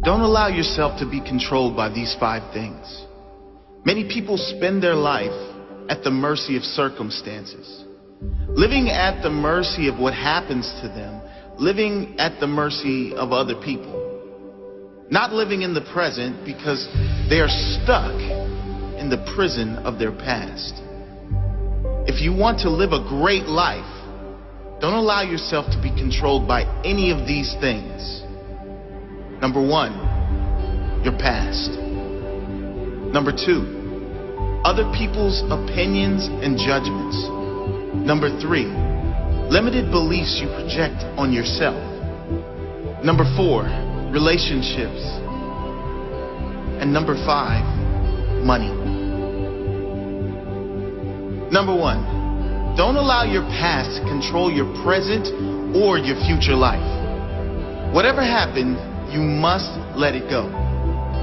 Don't allow yourself to be controlled by these 5 things. Many people spend their life at the mercy of circumstances, living at the mercy of what happens to them, living at the mercy of other people, not living in the present because they are stuck in the prison of their past. If you want to live a great life, don't allow yourself to be controlled by any of these things. Number 1, your past. Number 2, other people's opinions and judgments. Number 3, limited beliefs you project on yourself. Number 4, relationships. And number 5, money. Number 1, don't allow your past to control your present or your future life. Whatever happened, you must let it go.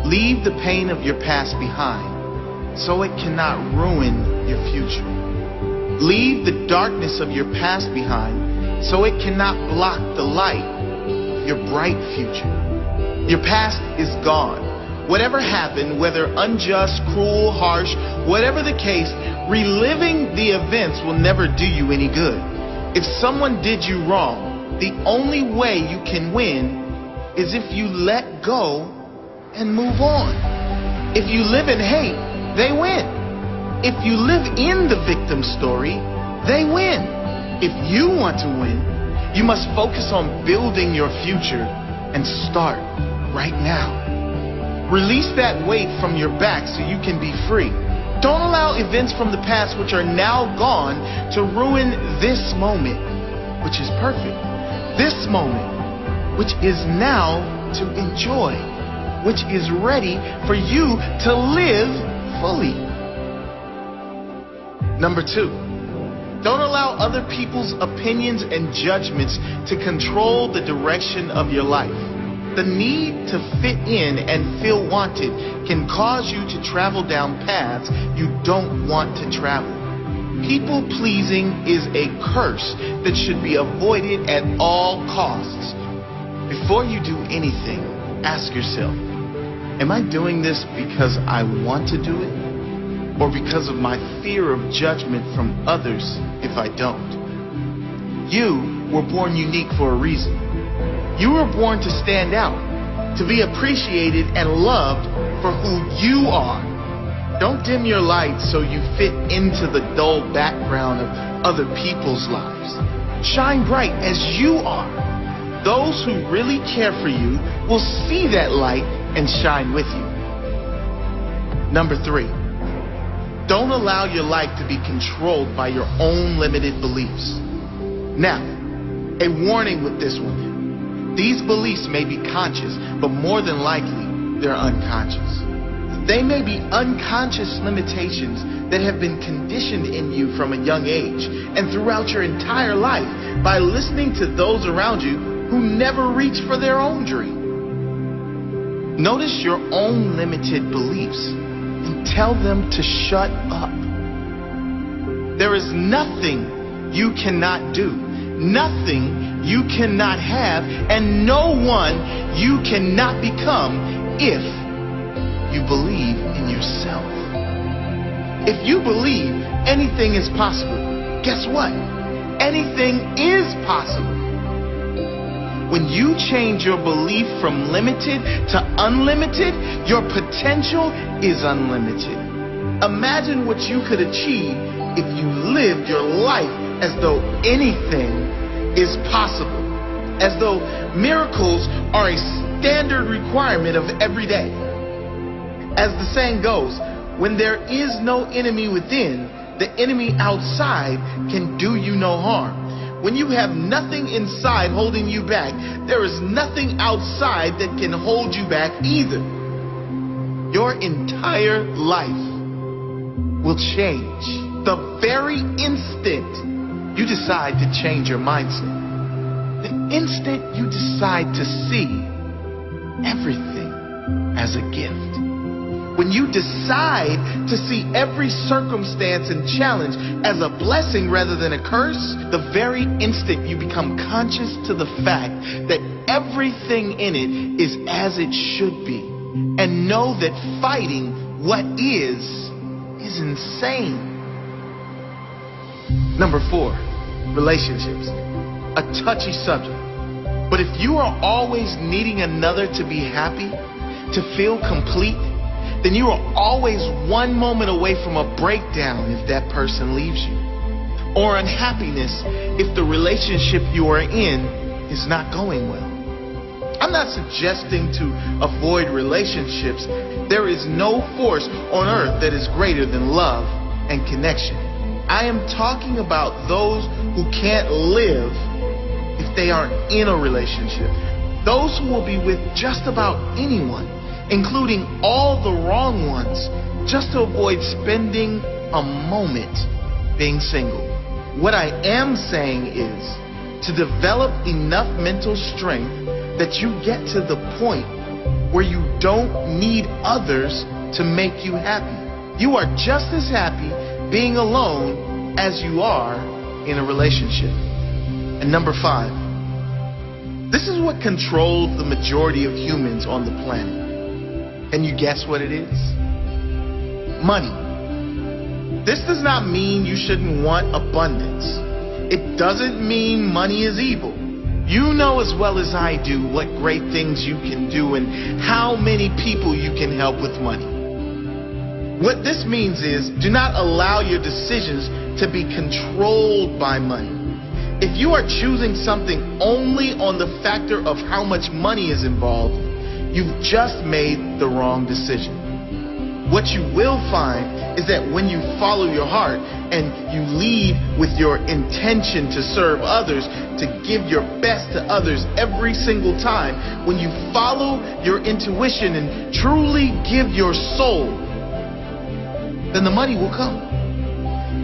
Leave the pain of your past behind so it cannot ruin your future. Leave the darkness of your past behind so it cannot block the light of your bright future. Your past is gone. Whatever happened, whether unjust, cruel, harsh, whatever the case, reliving the events will never do you any good. If someone did you wrong, the only way you can win is if you let go and move on. If you live in hate, they win. If you live in the victim story, they win. If you want to win, you must focus on building your future and start right now. Release that weight from your back so you can be free. Don't allow events from the past which are now gone to ruin this moment, which is perfect. This moment, which is now to enjoy, which is ready for you to live fully. Number 2, don't allow other people's opinions and judgments to control the direction of your life. The need to fit in and feel wanted can cause you to travel down paths you don't want to travel. People pleasing is a curse that should be avoided at all costs. Before you do anything, ask yourself, am I doing this because I want to do it? Or because of my fear of judgment from others if I don't? You were born unique for a reason. You were born to stand out, to be appreciated and loved for who you are. Don't dim your light so you fit into the dull background of other people's lives. Shine bright as you are. Those who really care for you will see that light and shine with you. Number 3, don't allow your life to be controlled by your own limited beliefs. Now, a warning with this one. These beliefs may be conscious, but more than likely, they're unconscious. They may be unconscious limitations that have been conditioned in you from a young age and throughout your entire life by listening to those around you who never reach for their own dream. Notice your own limited beliefs and tell them to shut up. There is nothing you cannot do, nothing you cannot have, and no one you cannot become if you believe in yourself. If you believe anything is possible, guess what? Anything is possible. When you change your belief from limited to unlimited, your potential is unlimited. Imagine what you could achieve if you lived your life as though anything is possible, as though miracles are a standard requirement of every day. As the saying goes, when there is no enemy within, the enemy outside can do you no harm. When you have nothing inside holding you back, there is nothing outside that can hold you back either. Your entire life will change the very instant you decide to change your mindset. The instant you decide to see everything as a gift. When you decide to see every circumstance and challenge as a blessing rather than a curse, the very instant you become conscious to the fact that everything in it is as it should be. And know that fighting what is insane. Number 4, relationships. A touchy subject. But if you are always needing another to be happy, to feel complete, then you are always one moment away from a breakdown if that person leaves you. Or unhappiness if the relationship you are in is not going well. I'm not suggesting to avoid relationships. There is no force on earth that is greater than love and connection. I am talking about those who can't live if they aren't in a relationship. Those who will be with just about anyone, including all the wrong ones, just to avoid spending a moment being single. What I am saying is to develop enough mental strength that you get to the point where you don't need others to make you happy. You are just as happy being alone as you are in a relationship. And number 5, this is what controls the majority of humans on the planet. And you guess what it is? Money. This does not mean you shouldn't want abundance. It doesn't mean money is evil. You know as well as I do what great things you can do and how many people you can help with money. What this means is, do not allow your decisions to be controlled by money. If you are choosing something only on the factor of how much money is involved, you've just made the wrong decision. What you will find is that when you follow your heart and you lead with your intention to serve others, to give your best to others every single time, when you follow your intuition and truly give your soul, then the money will come.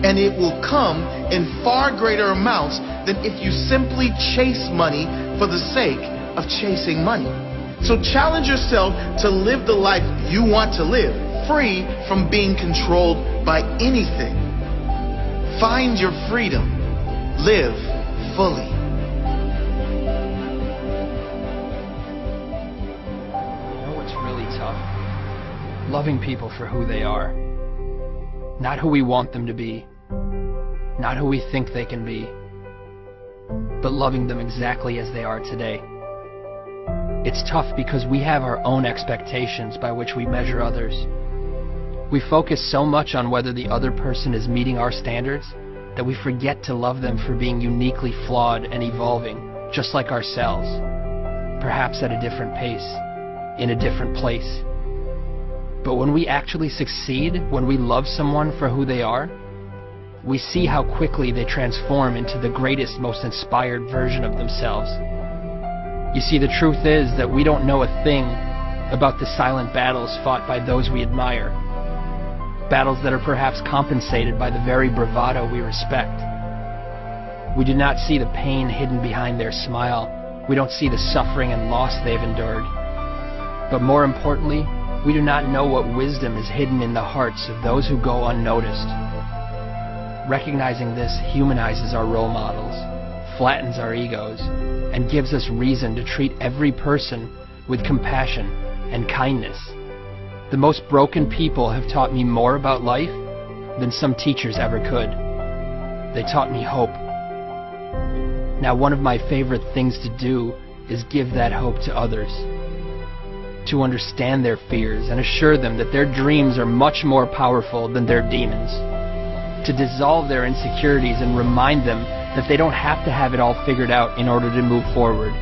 And it will come in far greater amounts than if you simply chase money for the sake of chasing money. So challenge yourself to live the life you want to live, free from being controlled by anything. Find your freedom. Live fully. You know what's really tough? Loving people for who they are. Not who we want them to be. Not who we think they can be. But loving them exactly as they are today. It's tough because we have our own expectations by which we measure others. We focus so much on whether the other person is meeting our standards that we forget to love them for being uniquely flawed and evolving, just like ourselves, perhaps at a different pace, in a different place. But when we actually succeed, when we love someone for who they are, we see how quickly they transform into the greatest, most inspired version of themselves. You see, the truth is that we don't know a thing about the silent battles fought by those we admire. Battles that are perhaps compensated by the very bravado we respect. We do not see the pain hidden behind their smile. We don't see the suffering and loss they've endured. But more importantly, we do not know what wisdom is hidden in the hearts of those who go unnoticed. Recognizing this humanizes our role models, flattens our egos, and gives us reason to treat every person with compassion and kindness. The most broken people have taught me more about life than some teachers ever could. They taught me hope. Now, one of my favorite things to do is give that hope to others. To understand their fears and assure them that their dreams are much more powerful than their demons. To dissolve their insecurities and remind them that they don't have to have it all figured out in order to move forward.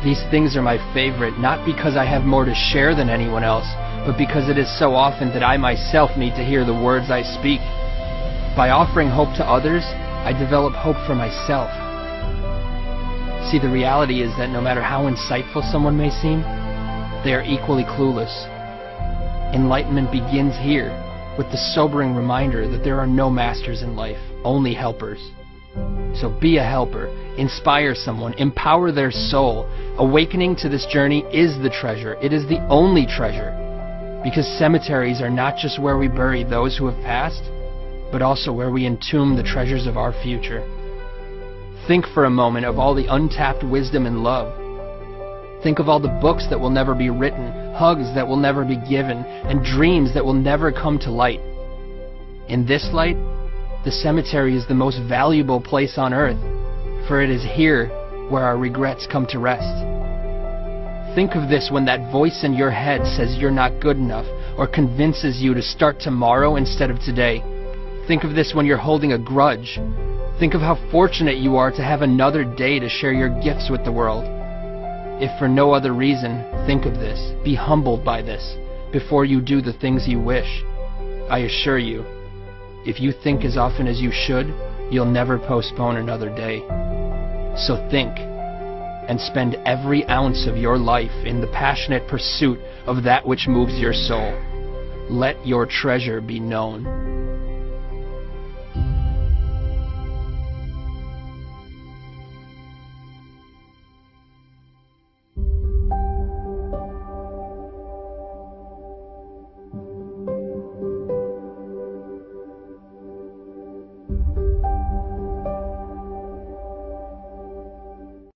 These things are my favorite, not because I have more to share than anyone else, but because it is so often that I myself need to hear the words I speak. By offering hope to others, I develop hope for myself. See, the reality is that no matter how insightful someone may seem, they are equally clueless. Enlightenment begins here, with the sobering reminder that there are no masters in life, only helpers. So be a helper, inspire someone, empower their soul. Awakening to this journey is the treasure. It is the only treasure. Because cemeteries are not just where we bury those who have passed, but also where we entomb the treasures of our future. Think for a moment of all the untapped wisdom and love, Think of all the books that will never be written, hugs that will never be given, and dreams that will never come to light. In this light, the cemetery is the most valuable place on earth, for it is here where our regrets come to rest. Think of this when that voice in your head says you're not good enough or convinces you to start tomorrow instead of today. Think of this when you're holding a grudge. Think of how fortunate you are to have another day to share your gifts with the world. If for no other reason, think of this. Be humbled by this before you do the things you wish. I assure you, if you think as often as you should, you'll never postpone another day. So think, and spend every ounce of your life in the passionate pursuit of that which moves your soul. Let your treasure be known.